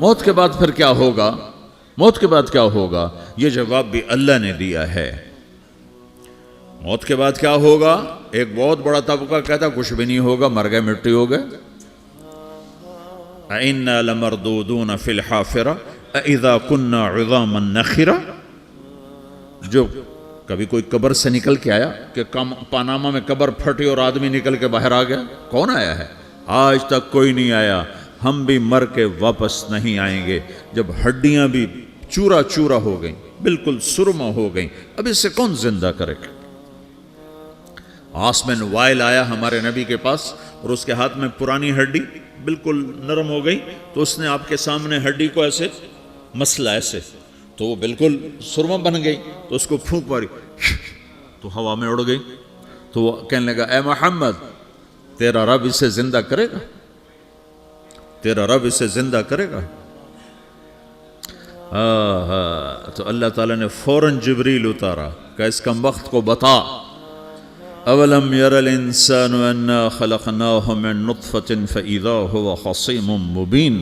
موت کے بعد پھر کیا ہوگا؟ موت کے بعد کیا ہوگا؟ یہ جواب بھی اللہ نے دیا ہے۔ موت کے بعد کیا ہوگا؟ ایک بہت بڑا طبقہ کہتا کچھ بھی نہیں ہوگا، مر گئے، مٹی ہو گئے۔ اِنَّا لَمَرْدُودُونَ فِي الْحَافِرَةِ اِذَا كُنَّا عِظَامًا نَخِرَةً۔ جو کبھی کوئی قبر سے نکل کے آیا کہ پاناما میں قبر پھٹی اور آدمی نکل کے باہر آ گیا؟ کون آیا ہے؟ آج تک کوئی نہیں آیا۔ ہم بھی مر کے واپس نہیں آئیں گے۔ جب ہڈیاں بھی چورا چورا ہو گئیں، بالکل سرما ہو گئیں، اب اس سے کون زندہ کرے گا؟ آسمن وائل آیا ہمارے نبی کے پاس اور اس کے ہاتھ میں پرانی ہڈی بالکل نرم ہو گئی، تو اس نے آپ کے سامنے ہڈی کو ایسے مسلا ایسے، تو وہ بالکل سرما بن گئی، تو اس کو پھونک ماری تو ہوا میں اڑ گئی۔ تو وہ کہنے لگا اے محمد، تیرا رب اسے زندہ کرے گا؟ تیرا رب اسے زندہ کرے گا؟ تو اللہ تعالیٰ نے فوراً جبریل اتارا کہ اس کم وقت کو بتا، اولم یر الانسان انا خلقناہ من نطفة فاذا هو خصیم مبین۔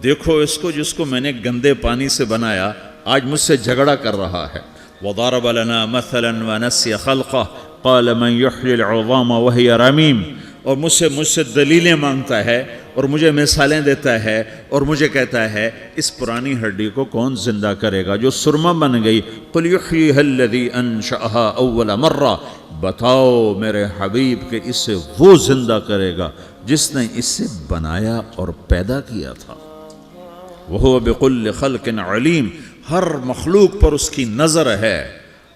دیکھو اس کو جس کو میں نے گندے پانی سے بنایا، آج مجھ سے جھگڑا کر رہا ہے۔ وضرب لنا مثلا ونسی خلقہ قال من یحیی العظام وہی رمیم۔ اور مجھ سے دلیلیں مانگتا ہے اور مجھے مثالیں دیتا ہے اور مجھے کہتا ہے اس پرانی ہڈی کو کون زندہ کرے گا جو سرما بن گئی؟ قل یحییہا الذی انشأہا اول مرہ۔ بتاؤ میرے حبیب کہ اسے وہ زندہ کرے گا جس نے اسے بنایا اور پیدا کیا تھا۔ وہو بکل خلق علیم۔ ہر مخلوق پر اس کی نظر ہے،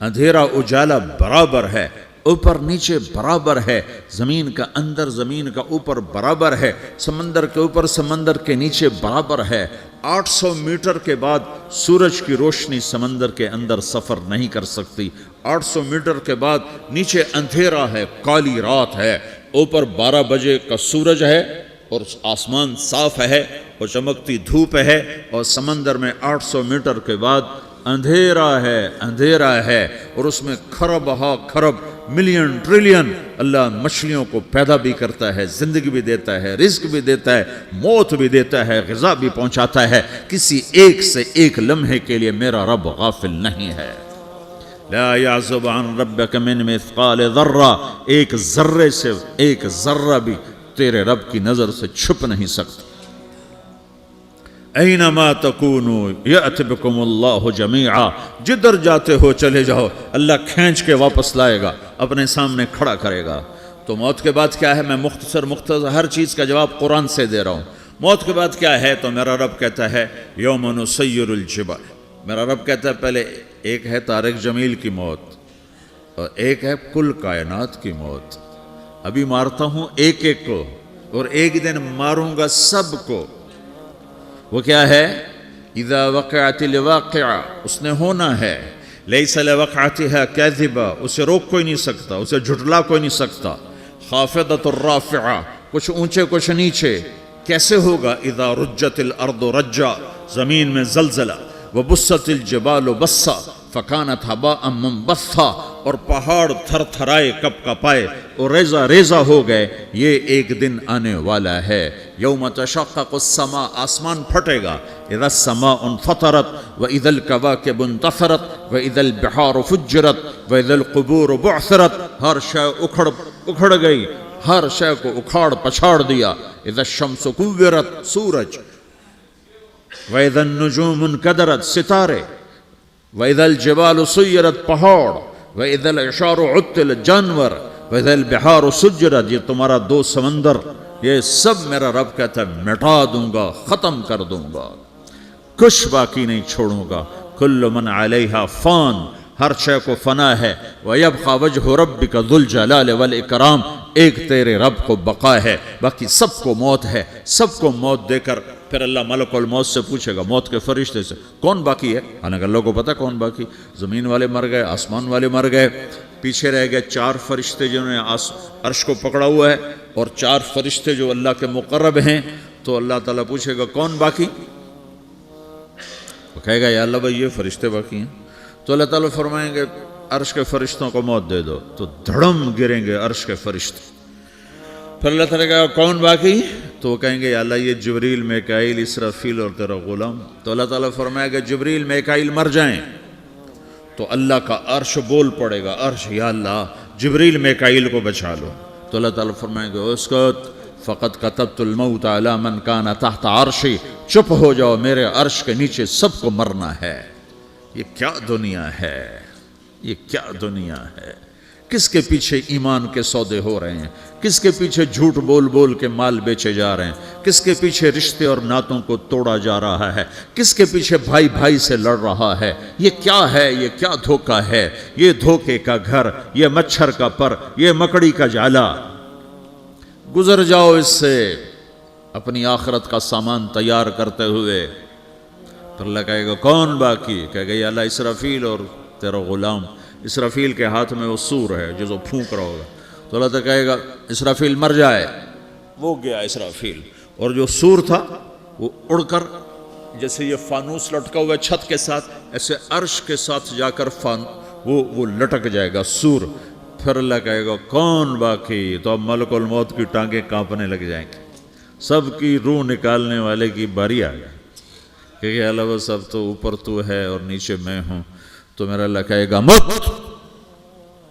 اندھیرا اجالا برابر ہے، اوپر نیچے برابر ہے، زمین کا اندر زمین کا اوپر برابر ہے، سمندر کے اوپر سمندر کے نیچے برابر ہے۔ 800 میٹر کے بعد سورج کی روشنی سمندر کے اندر سفر نہیں کر سکتی۔ 800 میٹر کے بعد نیچے اندھیرا ہے، کالی رات ہے، اوپر 12 بجے کا سورج ہے اور آسمان صاف ہے اور چمکتی دھوپ ہے، اور سمندر میں 800 میٹر کے بعد اندھیرا ہے اور اس میں کھرب ہا کھرب ملین ٹریلین اللہ مچھلیوں کو پیدا بھی کرتا ہے، زندگی بھی دیتا ہے، رزق بھی دیتا ہے، موت بھی دیتا ہے، غذا بھی پہنچاتا ہے۔ کسی ایک سے ایک لمحے کے لیے میرا رب غافل نہیں ہے۔ لا يعزب عن ربك من مثقال ذرہ، ایک ذرے سے ایک ذرہ بھی تیرے رب کی نظر سے چھپ نہیں سکتا۔ اینما تکونوا یأت بکم اللہ جمیعا، جدھر جاتے ہو چلے جاؤ، اللہ کھینچ کے واپس لائے گا، اپنے سامنے کھڑا کرے گا۔ تو موت کے بعد کیا ہے؟ میں مختصر ہر چیز کا جواب قرآن سے دے رہا ہوں۔ موت کے بعد کیا ہے؟ تو میرا رب کہتا ہے یوم نسیر الجبال۔ میرا رب کہتا ہے پہلے ایک ہے طارق جمیل کی موت اور ایک ہے کل کائنات کی موت۔ ابھی مارتا ہوں ایک ایک کو اور ایک دن ماروں گا سب کو۔ وہ کیا ہے؟ اذا وقعت الواقعہ، اس نے ہونا ہے۔ لیس لوقعتها کاذبہ، اسے روک کوئی نہیں سکتا، اسے جھٹلا کوئی نہیں سکتا۔ خافضۃ الرافعہ، کچھ اونچے کچھ نیچے۔ کیسے ہوگا؟ اذا رجت الارض رجا، زمین میں زلزلہ۔ وبست الجبال بسا فکانت ہباء منبثا، اور پہاڑ تھر تھرائے کپ کپائے اور ریزہ ریزہ ہو گئے۔ یہ ایک دن آنے والا ہے۔ یوم تشقق السماء، آسمان پھٹے گا۔ اذا السماء انفطرت واذا الكواكب انتثرت واذا البحار فجرت واذا القبور بعثرت، ہر شے اکھڑ گئی، ہر شے کو اکھاڑ پچھاڑ دیا۔ اذا الشمس كورت، سورج۔ وَإِذَا النُّجُومُ انْكَدَرَتْ، ستارے۔ وَإِذَا الْجِبَالُ سُيِّرَتْ، پہاڑ۔ وَإِذَا الْعِشَارُ عُطِّلَتْ، جانور۔ وَإِذَا الْبِحَارُ سُجِّرَتْ، یہ تمہارا دو سمندر، یہ سب میرا رب کہتا ہے مٹا دوں گا، ختم کر دوں گا، کچھ باقی نہیں چھوڑوں گا۔ كُلُّ مَنْ عَلَيْهَا فان، ہر شے کو فنا ہے۔ وَيَبْقَى وَجْهُ رَبِّكَ ذُو الْجَلَالِ وَالْإِكْرَامِ، ایک تیرے رب کو بقا ہے، باقی سب کو موت ہے۔ سب کو موت دے کر پھر اللہ ملک الموت سے پوچھے گا، موت کے فرشتے سے، کون باقی ہے؟ حالانکہ اللہ کو پتہ کون باقی۔ زمین والے مر گئے، آسمان والے مر گئے، پیچھے رہ گئے 4 فرشتے جنہوں نے عرش کو پکڑا ہوا ہے، اور 4 فرشتے جو اللہ کے مقرب ہیں۔ تو اللہ تعالیٰ پوچھے گا کون باقی؟ وہ کہے گا یا اللہ بھائی یہ فرشتے باقی ہیں۔ تو اللہ تعالیٰ فرمائیں گے عرش کے فرشتوں کو موت دے دو، تو دھڑم گریں گے عرش کے فرشتے۔ پھر اللہ تعالیٰ کہا کون باقی؟ تو وہ کہیں گے یا اللہ یہ جبریل میکائیل اسرافیل اور تیرا غلام. تو اللہ تعالیٰ فرمائے گا جبریل میکائیل مر جائیں تو اللہ کا عرش بول پڑے گا, عرش یا اللہ جبریل میکائیل کو بچا لو. تو اللہ تعالیٰ فرمائے گا اسکت فقط کتبت الموت علی من کان تحت عرشی, چپ ہو جاؤ میرے عرش کے نیچے سب کو مرنا ہے. یہ کیا دنیا ہے, یہ کیا دنیا ہے. کس کے پیچھے ایمان کے سودے ہو رہے ہیں, کس کے پیچھے جھوٹ بول بول کے مال بیچے جا رہے ہیں, کس کے پیچھے رشتے اور ناتوں کو توڑا جا رہا ہے, کس کے پیچھے بھائی بھائی سے لڑ رہا ہے. یہ کیا ہے, یہ کیا دھوکہ ہے, یہ دھوکے کا گھر, یہ مچھر کا پر, یہ مکڑی کا جالا. گزر جاؤ اس سے اپنی آخرت کا سامان تیار کرتے ہوئے. پھر اللہ کہے گا کون باقی, کہے گا یا اللہ اسرافیل اور تیرا غلام. اسرافیل کے ہاتھ میں وہ سور ہے جو پھونک رہا ہوگا. تو اللہ تعالیٰ کہے گا اسرافیل مر جائے. وہ گیا اسرافیل, اور جو سور تھا وہ اڑ کر جیسے یہ فانوس لٹکا ہوا ہے چھت کے ساتھ, ایسے عرش کے ساتھ جا کر وہ لٹک جائے گا سور. پھر اللہ کہے گا کون باقی. تو اب ملک الموت کی ٹانگیں کانپنے لگ جائیں گے, سب کی روح نکالنے والے کی باری آ گئی کہ اللہ وہ سب تو اوپر تو ہے اور نیچے میں ہوں. تو میرا اللہ کہے گا مت,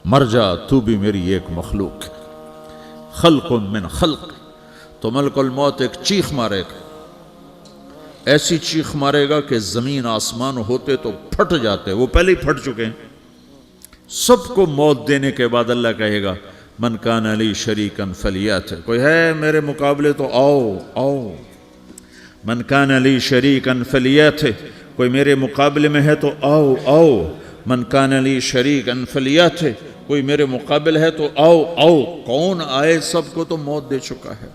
مر جا, تو بھی میری ایک مخلوق, خلق من خلق. تو ملک الموت ایک چیخ مارے گا, ایسی چیخ مارے گا کہ زمین آسمان ہوتے تو پھٹ جاتے, وہ پہلے ہی پھٹ چکے ہیں. سب کو موت دینے کے بعد اللہ کہے گا من کان لی شریکن فلیات, کوئی ہے میرے مقابلے تو آؤ آؤ. من کان لی شریکن فلیات, کوئی میرے مقابلے میں ہے تو آؤ آؤ. من کان لی شریکن فلیات, کوئی میرے مقابل ہے تو آؤ آؤ. کون آئے, سب کو تو موت دے چکا ہے.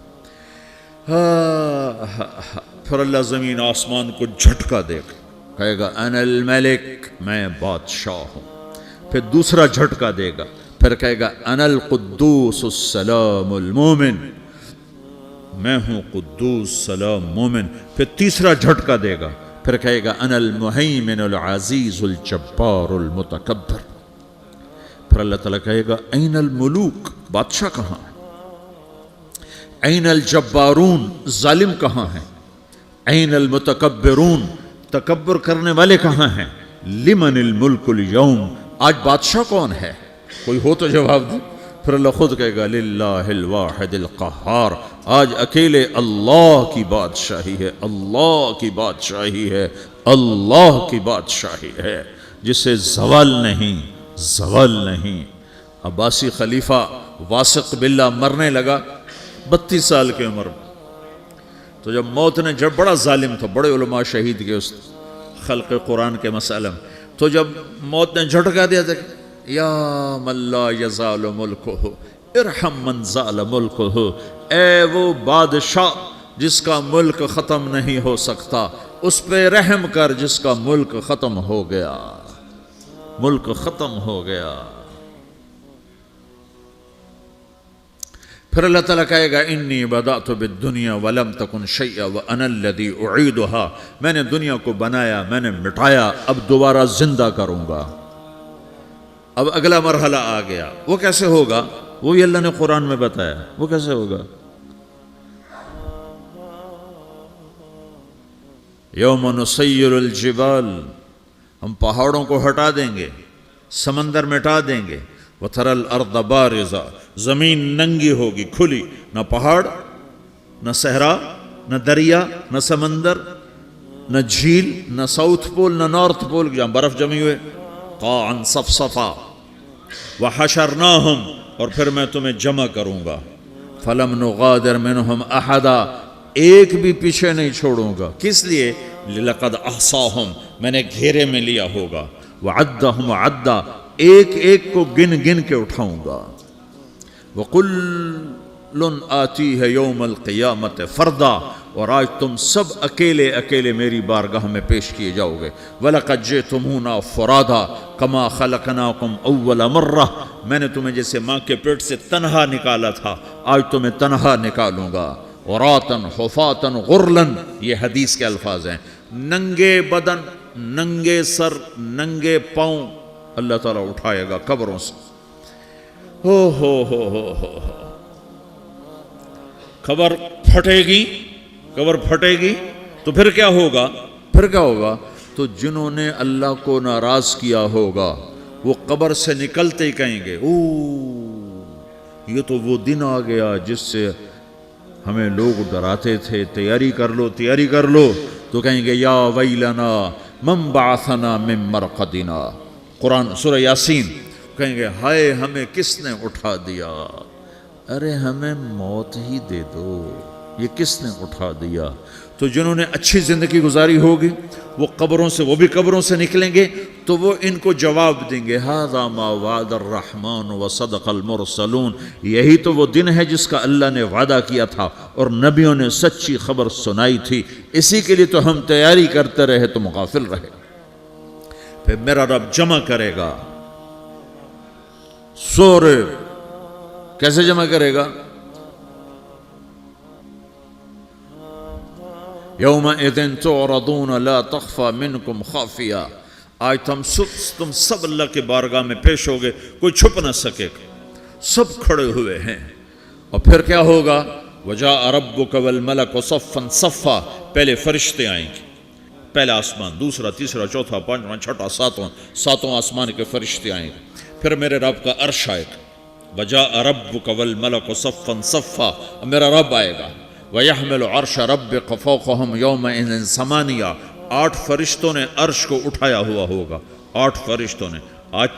پھر اللہ زمین آسمان کو جھٹکا دے گا, کہے گا انا الملک, میں بادشاہ ہوں. پھر دوسرا جھٹکا دے گا, پھر کہے گا انا القدوس السلام المومن, میں ہوں قدوس سلام مومن. پھر تیسرا جھٹکا دے گا, پھر کہے گا انا المہیمن العزیز الجبار المتکبر. پھر اللہ تعالیٰ کہے گا این الملوک, بادشاہ کہاں ہے؟ این الجبارون, ظالم کہاں ہیں؟ این المتکبرون, تکبر کرنے والے کہاں ہیں؟ لمن الملک اليوم, آج بادشاہ کون ہے؟ کوئی ہو تو جواب دے. پھر اللہ خود کہے گا للہ الواحد القہار, آج اکیلے اللہ کی بادشاہی ہے, اللہ کی بادشاہی ہے, اللہ کی بادشاہی ہے جسے زوال نہیں, زوال نہیں. عباسی خلیفہ واثق باللہ مرنے لگا 32 سال کی عمر میں. تو جب موت نے, جب بڑا ظالم تھا, بڑے علماء شہید کے اس خلق قرآن کے مسئلہ میں, تو جب موت نے جھٹکا دیا تھا یا من لا یزال ملکہ ارحم من زال ملکہ, اے وہ بادشاہ جس کا ملک ختم نہیں ہو سکتا, اس پہ رحم کر جس کا ملک ختم ہو گیا, ملک ختم ہو گیا. پھر اللہ تعالیٰ کہے گا انی بدأت بالدنیا ولم تکن شیئا وانا الذی اعیدها, میں نے دنیا کو بنایا, میں نے مٹایا, اب دوبارہ زندہ کروں گا. اب اگلا مرحلہ آ گیا, وہ کیسے ہوگا؟ وہی اللہ نے قرآن میں بتایا. وہ کیسے ہوگا؟ یوم نسیر الجبال, ہم پہاڑوں کو ہٹا دیں گے, سمندر مٹا دیں گے. وَتَرَى الْأَرْضَ بَارِزَةً, زمین ننگی ہوگی, کھلی, نہ پہاڑ, نہ صحرا, نہ دریا, نہ سمندر, نہ جھیل, نہ ساؤتھ پول, نہ نارتھ پول جہاں برف جمی ہوئے. قَاعًا صَفْصَفًا وَحَشَرْنَاهُمْ, اور پھر میں تمہیں جمع کروں گا. فَلَمْ نُغَادِرْ مِنْهُمْ أَحَدًا, ایک بھی پیچھے نہیں چھوڑوں گا. کس لیے؟ لَقَدْ أَحْصَاهُمْ, میں نے گھیرے میں لیا ہوگا. وَعَدَّهُمْ عَدًّا, ایک ایک کو گن گن کے اٹھاؤں گا. وَقُلٌّ آتِيهَ يَوْمَ الْقِيَامَةِ فَرْدًا, اور آج تم سب اکیلے اکیلے میری بارگاہ میں پیش کیے جاؤ گے. وَلَقَدْ جِئْتُمُونَا فُرَادًا كَمَا خَلَقْنَاكُمْ أَوَّلَ مَرَّةٍ, میں نے تمہیں جیسے ماں کے پیٹ سے تنہا نکالا تھا, آج تمہیں تنہا نکالوں گا. عُرَاةً حُفَاةً غُرْلًا, یہ حدیث کے الفاظ ہیں. ننگے بدن, ننگے سر, ننگے پاؤں اللہ تعالیٰ اٹھائے گا قبروں سے. ہو قبر پھٹے گی تو پھر کیا ہوگا؟ تو جنہوں نے اللہ کو ناراض کیا ہوگا وہ قبر سے نکلتے ہی کہیں گے یہ تو وہ دن آ گیا جس سے ہمیں لوگ ڈراتے تھے، تیاری کر لو، تو کہیں گے یا ویلنا من بعثنا من مرقدنا، قرآن سورہ یاسین، کہیں گے ہائے ہمیں کس نے اٹھا دیا، ارے ہمیں موت ہی دے دو، یہ کس نے اٹھا دیا؟ تو جنہوں نے اچھی زندگی گزاری ہوگی وہ بھی قبروں سے نکلیں گے تو وہ ان کو جواب دیں گے ھذا ما وعد الرحمن وصدق المرسلون، یہی تو وہ دن ہے جس کا اللہ نے وعدہ کیا تھا اور نبیوں نے سچی خبر سنائی تھی، اسی کے لیے تو ہم تیاری کرتے رہے، تم غافل رہے۔ پھر میرا رب جمع کرے گا سورے، کیسے جمع کرے گا؟ یومئذ تعرضون لا تخفى منکم خافیہ، آج تم سب اللہ کے بارگاہ میں پیش ہوگے، کوئی چھپ نہ سکے گا، سب کھڑے ہوئے ہیں۔ اور پھر کیا ہوگا؟ وجاء ربک والملک صفا صفا، پہلے فرشتے آئیں گے، پہلا آسمان، دوسرا، تیسرا، چوتھا، پانچواں، چھٹا، ساتواں آسمان کے فرشتے آئیں گے، پھر میرے رب کا عرش آئے گا، وجاء ربک والملک صفا صفا، میرا رب آئے گا، وَيَحْمِلُ عَرْشَ رَبِّكَ فَوْقَهُمْ يَوْمَئِذٍ ثَمَانِيَةٌ، 8 فرشتوں نے عرش کو اٹھایا ہوا ہوگا، 8 فرشتوں نے، آج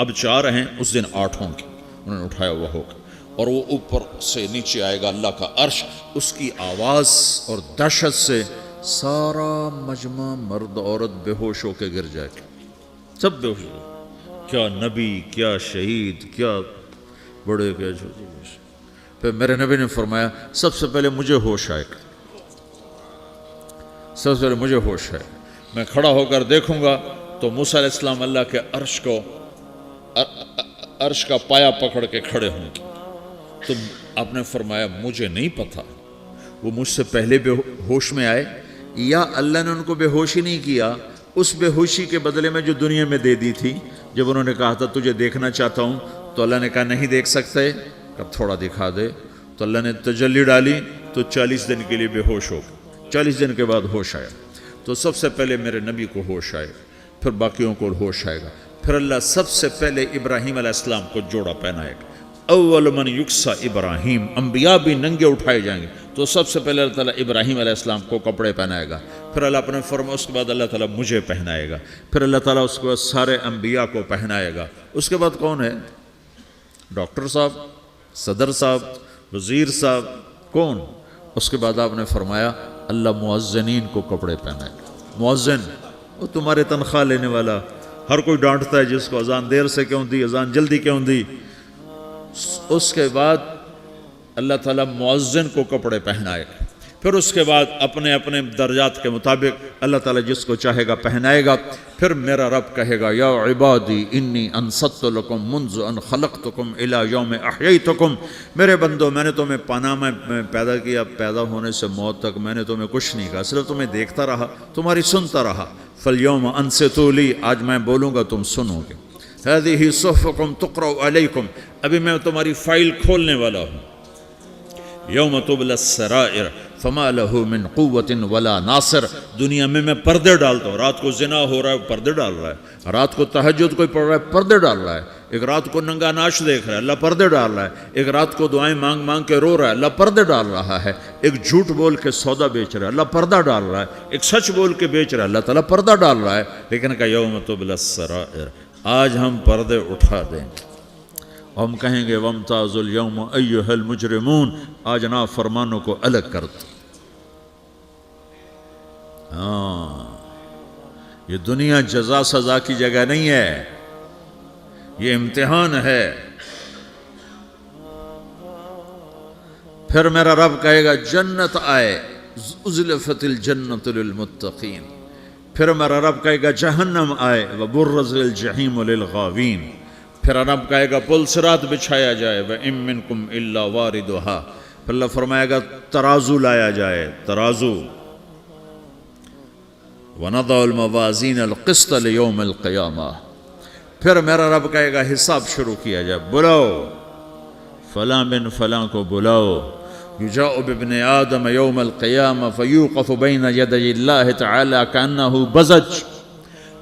اب 4 ہیں، اس دن 8 ہوں گے، انہوں نے اٹھایا ہوا ہوگا، اور وہ اوپر سے نیچے آئے گا اللہ کا عرش، اس کی آواز اور دہشت سے سارا مجمع مرد عورت بے ہوش ہو کے گر جائے گا، سب بے ہوش ہو، کیا نبی، کیا شہید، کیا بڑے، کیا چھوٹے۔ پھر میرے نبی نے فرمایا سب سے پہلے مجھے ہوش آئے گا، سب سے پہلے مجھے ہوش ہے، میں کھڑا ہو کر دیکھوں گا تو موسیٰ علیہ السلام اللہ کے عرش کا پایا پکڑ کے کھڑے ہوں گے، تو آپ نے فرمایا مجھے نہیں پتا وہ مجھ سے پہلے بے ہوش میں آئے یا اللہ نے ان کو بے ہوشی نہیں کیا، اس بے ہوشی کے بدلے میں جو دنیا میں دے دی تھی، جب انہوں نے کہا تھا تجھے دیکھنا چاہتا ہوں تو اللہ نے کہا نہیں دیکھ سکتے، اب تھوڑا دکھا دے، تو اللہ نے تجلی ڈالی تو 40 دن کے لیے بے ہوش ہو گئے، 40 دن کے بعد ہوش آیا، تو سب سے پہلے میرے نبی کو ہوش آئے، پھر باقیوں کو ہوش آئے گا، پھر اللہ سب سے پہلے ابراہیم علیہ السلام کو جوڑا پہنائے گا، اول من یکسا ابراہیم، انبیاء بھی ننگے اٹھائے جائیں گے، تو سب سے پہلے اللہ تعالیٰ ابراہیم علیہ السلام کو کپڑے پہنائے گا، پھر اللہ اپنے فرما، اس کے بعد اللہ تعالیٰ مجھے پہنائے گا، پھر اللہ تعالیٰ اس کے بعد سارے انبیاء کو پہنائے گا، اس کے بعد کون ہے؟ ڈاکٹر صاحب، صدر صاحب، وزیر صاحب، کون؟ اس کے بعد آپ نے فرمایا اللہ مؤذنین کو کپڑے پہنائے گا، مؤذن وہ تمہارے تنخواہ لینے والا، ہر کوئی ڈانٹتا ہے جس کو اذان دیر سے کیوں دی، اذان جلدی کیوں دی، اس کے بعد اللہ تعالیٰ مؤذن کو کپڑے پہنائے گا، پھر اس کے بعد اپنے اپنے درجات کے مطابق اللہ تعالیٰ جس کو چاہے گا پہنائے گا، پھر میرا رب کہے گا یا عبادی انی انصت لکم منذ ان خلقتکم الی یوم احییتکم، میرے بندو میں نے تمہیں پاناما میں پیدا کیا، پیدا ہونے سے موت تک میں نے تمہیں کچھ نہیں کہا، صرف تمہیں دیکھتا رہا، تمہاری سنتا رہا، فالیوم انصتوا لی، آج میں بولوں گا تم سنو گے، ہذہ صحفکم تقرأ علیکم، ابھی میں تمہاری فائل کھولنے والا ہوں، یوم تبلی السرائر فما لہ من قوت ولا ناصر، دنیا میں پردے ڈالتا ہوں، رات کو زنا ہو رہا ہے پردے ڈال رہا ہے، رات کو تہجد کوئی پڑھ رہا ہے پردے ڈال رہا ہے، ایک رات کو ننگا ناچ دیکھ رہا ہے اللہ پردے ڈال رہا ہے، ایک رات کو دعائیں مانگ مانگ کے رو رہا ہے اللہ پردے ڈال رہا ہے، ایک جھوٹ بول کے سودا بیچ رہا ہے اللہ پردہ ڈال رہا ہے، ایک سچ بول کے بیچ رہا ہے اللہ تعالیٰ پردہ ڈال رہا ہے، لیکن کہ یوم تبلی السرائر، آج ہم پردے اٹھا دیں گے، ہم کہیں گے وامتازوا اليوم ایھا المجرمون، آج نافرمانوں کو الگ کر دو۔ یہ دنیا جزا سزا کی جگہ نہیں ہے، یہ امتحان ہے۔ پھر میرا رب کہے گا جنت آئے، ازلفت الجنت للمتقین، پھر میرا رب کہے گا جہنم آئے، وبرز الجحیم للغاوین، پھر رب کہے گا پل صراط بچھایا جائے، وَإِن مِّنكُمْ إِلَّا وَارِدُهَا، پھر اللہ فرمائے گا ترازو لایا جائے، ترازو، وَنَضَعُ الْمَوَازِينَ الْقِسْطَ لِيَوْمِ الْقِيَامَةِ، پھر میرا رب کہے گا حساب شروع کیا جائے، بلاؤ فلاں بن فلاں کو بلاؤ، یجاء بابن آدم یوم القیامہ فیوقف بین یدی اللہ تعالی کانہ بزج،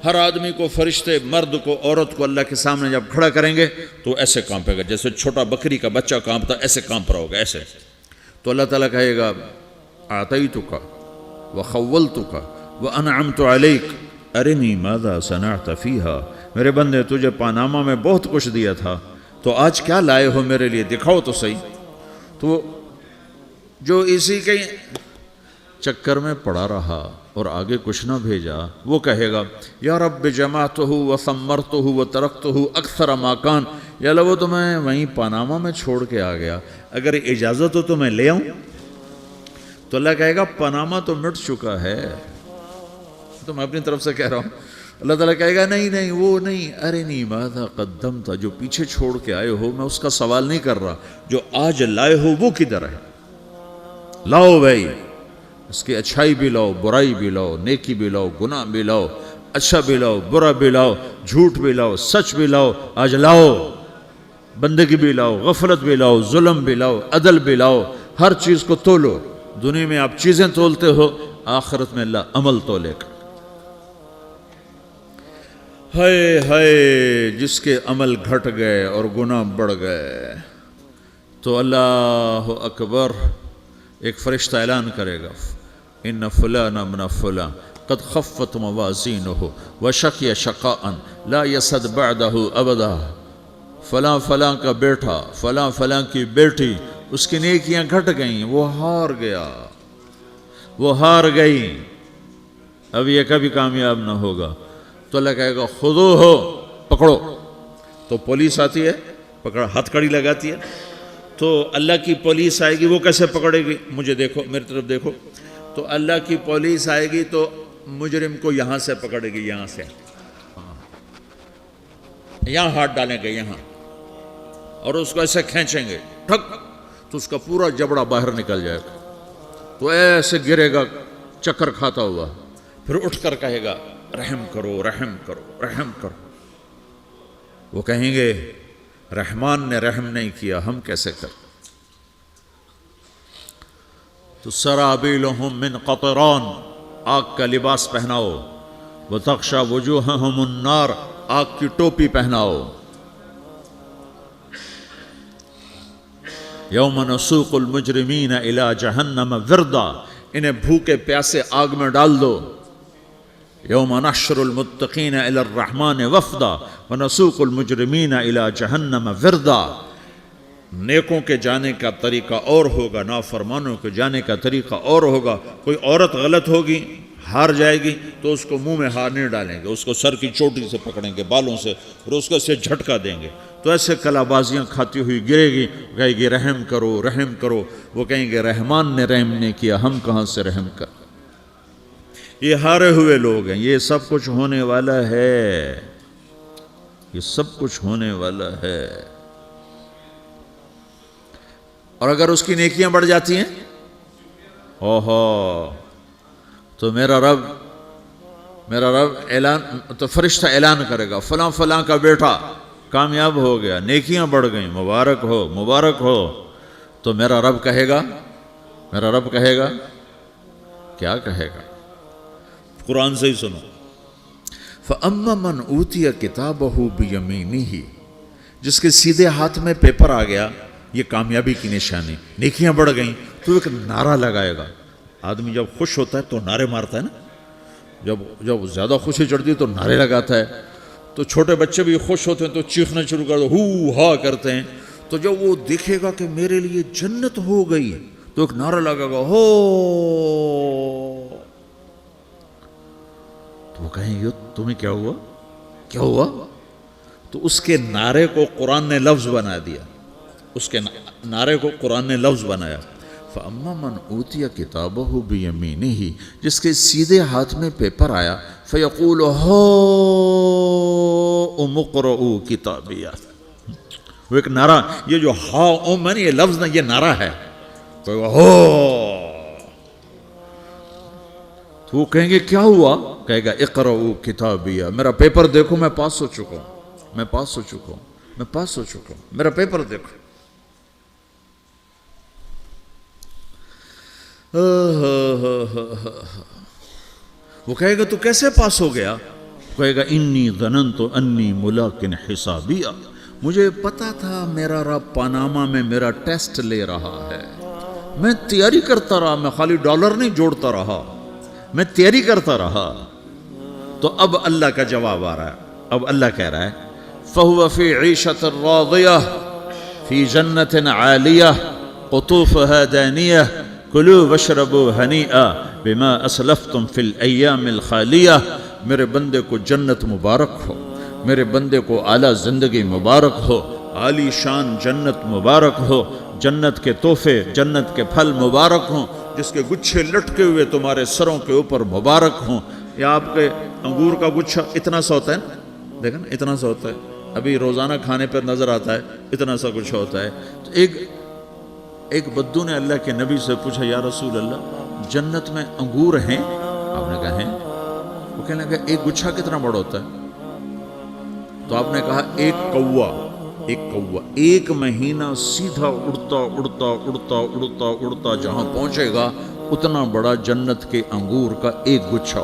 ہر آدمی کو، فرشتے، مرد کو، عورت کو اللہ کے سامنے جب کھڑا کریں گے تو ایسے کانپے گا جیسے چھوٹا بکری کا بچہ کانپتا، ایسے کانپ رہا ہوگا ایسے. تو اللہ تعالیٰ کہے گا اعطیتک وخولتک وانعمت علیک ارنی ماذا صنعت فیہا، میرے بندے تجھے پاناما میں بہت کچھ دیا تھا، تو آج کیا لائے ہو میرے لیے، دکھاؤ تو صحیح. تو جو اسی کے چکر میں پڑا رہا اور آگے کچھ نہ بھیجا، وہ کہے گا یا رب جمعتہ وثمرتہ وترکتہ اکثر ما کان، یا اللہ وہ تو میں وہیں پاناما میں چھوڑ کے آ گیا، اگر اجازت ہو تو میں لے آؤں. تو اللہ کہے گا پاناما تو مٹ چکا ہے، تو میں اپنی طرف سے کہہ رہا ہوں. اللہ تعالیٰ کہے گا نہیں نہیں وہ نہیں، ارنی ماذا قدمت، جو پیچھے چھوڑ کے آئے ہو میں اس کا سوال نہیں کر رہا، جو آج لائے ہو وہ کدھر ہے، لاؤ بھائی، اس کی اچھائی بھی لاؤ، برائی بھی لاؤ، نیکی بھی لاؤ، گناہ بھی لاؤ، اچھا بھی لاؤ، برا بھی لاؤ، جھوٹ بھی لاؤ، سچ بھی لاؤ، آج لاؤ. بندگی بھی لاؤ، غفلت بھی لاؤ، ظلم بھی لاؤ، عدل بھی لاؤ، ہر چیز کو تولو. دنیا میں آپ چیزیں تولتے ہو، آخرت میں اللہ عمل تولے گا. ہائے ہائے جس کے عمل گھٹ گئے اور گناہ بڑھ گئے، تو اللہ اکبر، ایک فرشتہ اعلان کرے گا ان فلان ابن فلان قد خفت موازینہ وشقی شقاء لا یسد بعدہ ابدا، فلاں فلاں کا بیٹا، فلاں فلاں کی بیٹی، اس کی نیکیاں گھٹ گئیں، وہ ہار گیا، وہ ہار گئی، اب یہ کبھی کامیاب نہ ہوگا. تو اللہ کہے گا خودو ہو، پکڑو. تو پولیس آتی ہے، پکڑ ہتھ کڑی لگاتی ہے. تو اللہ کی پولیس آئے گی، وہ کیسے پکڑے گی، مجھے دیکھو، میری طرف دیکھو. تو اللہ کی پولیس آئے گی تو مجرم کو یہاں سے پکڑے گی، یہاں سے، یہاں ہاتھ ڈالیں گے یہاں، اور اس کو ایسے کھینچیں گے ٹھک، تو اس کا پورا جبڑا باہر نکل جائے گا. تو ایسے گرے گا چکر کھاتا ہوا، پھر اٹھ کر کہے گا رحم کرو، رحم کرو، رحم کرو. وہ کہیں گے رحمان نے رحم نہیں کیا، ہم کیسے کریں. تو سرابیلہم من قطران، آگ کا لباس پہناؤ، وتغشا وجوہہم النار، آگ کی ٹوپی پہناؤ. یوم نسوق المجرمین الی جہنم وردا، انہیں بھوکے پیاسے آگ میں ڈال دو. یوم نحشر المتقین الی الرحمن وفدا ونسوق المجرمین الی جہنم وردا. نیکوں کے جانے کا طریقہ اور ہوگا، نافرمانوں کے جانے کا طریقہ اور ہوگا. کوئی عورت غلط ہوگی، ہار جائے گی، تو اس کو منہ میں ہار نہیں ڈالیں گے، اس کو سر کی چوٹی سے پکڑیں گے، بالوں سے، اور اس کو سے جھٹکا دیں گے. تو ایسے کلا بازیاں کھاتی ہوئی گرے گی، کہے گی رحم کرو، رحم کرو. وہ کہیں گے رحمان نے رحم نہیں کیا، ہم کہاں سے رحم کر. یہ ہارے ہوئے لوگ ہیں. یہ سب کچھ ہونے والا ہے، یہ سب کچھ ہونے والا ہے. اور اگر اس کی نیکیاں بڑھ جاتی ہیں، اوہو، تو میرا رب اعلان، تو فرشتہ اعلان کرے گا فلاں فلاں کا بیٹا کامیاب ہو گیا، نیکیاں بڑھ گئیں، مبارک ہو، مبارک ہو. تو میرا رب کہے گا کیا کہے گا، قرآن سے ہی سنو. فَأَمَّا مَنْ أُوتِيَ كِتَابَهُ بِيَمِينِهِ، جس کے سیدھے ہاتھ میں پیپر آ گیا، یہ کامیابی کی نشانی، نیکیاں بڑھ گئیں. تو ایک نعرہ لگائے گا. آدمی جب خوش ہوتا ہے تو نعرے مارتا ہے نا، جب زیادہ خوشی چڑھتی ہے تو نعرے لگاتا ہے. تو چھوٹے بچے بھی خوش ہوتے ہیں تو چیخنا شروع کر دو، ہو ہا کرتے ہیں. تو جب وہ دیکھے گا کہ میرے لیے جنت ہو گئی، تو ایک نعرہ لگے گا ہو. تو وہ کہیں گے تمہیں کیا ہوا. تو اس کے نعرے کو قرآن نے لفظ بنا دیا، اس کے نعرے کو قرآن نے لفظ بنایا. فَأَمَّا مَنْ أُوتِيَ كِتَابَهُ بِيَمِينِهِ، جس کے سیدھے ہاتھ میں پیپر آیا، فَيَقُولُ هَاؤْمُ اقْرَءُوا كِتَابِيَهْ. وہ ایک نعرہ، یہ جو ہاؤم ہے نا، یہ لفظ نہ، یہ نعرہ ہے. تو وہ کہیں گے کیا ہوا، کہے گا اقرؤوا کتابیہ، میرا پیپر دیکھو، میں پاس ہو چکا ہوں، میرا پیپر دیکھو. وہ کہے گا تو کیسے پاس ہو گیا؟ کہے گا انی ظننت انی ملاقن حسابیہ، مجھے پتا تھا میرا رب پاناما میں میرا ٹیسٹ لے رہا ہے، میں تیاری کرتا رہا، میں خالی ڈالر نہیں جوڑتا رہا، میں تیاری کرتا رہا۔ تو اب اللہ کا جواب آ رہا ہے، اب اللہ کہہ رہا ہے فَهُوَ فِي عِيشَةٍ رَاضِيَةٍ فِي جَنَّةٍ عَالِيَةٍ قُطُوفُهَا دَانِيَةٌ كُلُوا وَاشْرَبُوا هَنِيئًا بِمَا أَسْلَفْتُمْ فِي الْأَيَّامِ الْخَالِيَةِ، میرے بندے کو جنت مبارک ہو، میرے بندے کو اعلیٰ زندگی مبارک ہو، عالی شان جنت مبارک ہو، جنت کے تحفے، جنت کے پھل مبارک ہوں، جس کے گچھے لٹکے ہوئے تمہارے سروں کے اوپر مبارک ہوں۔ یا آپ کے انگور کا گچھا اتنا سا ہوتا ہے نا، دیکھا نا اتنا سا ہوتا ہے، ابھی روزانہ کھانے پر نظر آتا ہے، اتنا سا گچھا ہوتا ہے۔ تو ایک بدو نے اللہ کے نبی سے پوچھا یا رسول اللہ جنت میں انگور ہیں؟ آپ نے کہا ہیں۔ وہ کہنے لگا ایک گچھا کتنا بڑا ہوتا ہے؟ تو آپ نے کہا ایک کوا ایک مہینہ سیدھا اڑتا اڑتا اڑتا اڑتا اڑتا جہاں پہنچے گا اتنا بڑا جنت کے انگور کا ایک گچھا